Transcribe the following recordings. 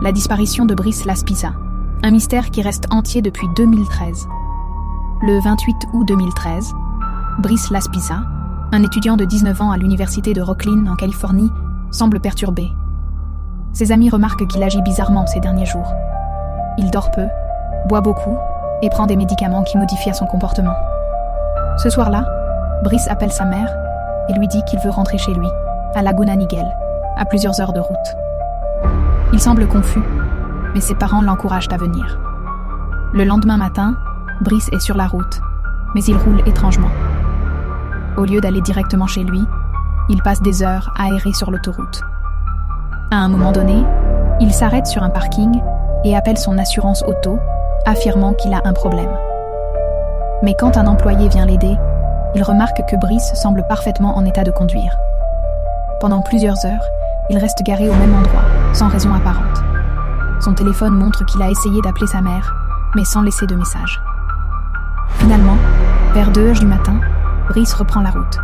La disparition de Brice Laspisa, un mystère qui reste entier depuis 2013. Le 28 août 2013, Brice Laspisa, un étudiant de 19 ans à l'université de Rocklin en Californie, semble perturbé. Ses amis remarquent qu'il agit bizarrement ces derniers jours. Il dort peu, boit beaucoup et prend des médicaments qui modifient son comportement. Ce soir-là, Brice appelle sa mère et lui dit qu'il veut rentrer chez lui, à Laguna Niguel, à plusieurs heures de route. Il semble confus, mais ses parents l'encouragent à venir. Le lendemain matin, Brice est sur la route, mais il roule étrangement. Au lieu d'aller directement chez lui, il passe des heures aérées sur l'autoroute. À un moment donné, il s'arrête sur un parking et appelle son assurance auto, affirmant qu'il a un problème. Mais quand un employé vient l'aider, il remarque que Brice semble parfaitement en état de conduire. Pendant plusieurs heures, il reste garé au même endroit, sans raison apparente. Son téléphone montre qu'il a essayé d'appeler sa mère, mais sans laisser de message. Finalement, vers 2 heures du matin, Brice reprend la route.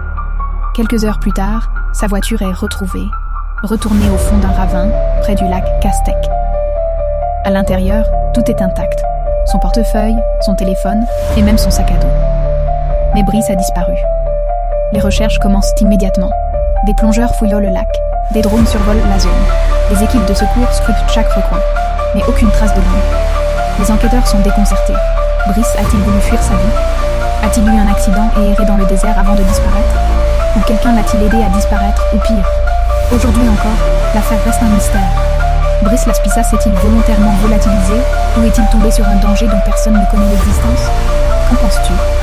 Quelques heures plus tard, sa voiture est retrouvée, retournée au fond d'un ravin, près du lac Castec. À l'intérieur, tout est intact. Son portefeuille, son téléphone et même son sac à dos. Mais Brice a disparu. Les recherches commencent immédiatement. Des plongeurs fouillent le lac, des drones survolent la zone. Les équipes de secours scrutent chaque recoin, mais aucune trace de lui. Les enquêteurs sont déconcertés. Brice a-t-il voulu fuir sa vie? A-t-il eu un accident et erré dans le désert avant de disparaître? Ou quelqu'un l'a-t-il aidé à disparaître, ou pire? Aujourd'hui encore, l'affaire reste un mystère. Brice Laspisa s'est-il volontairement volatilisé ou est-il tombé sur un danger dont personne ne connaît l'existence? Qu'en penses-tu?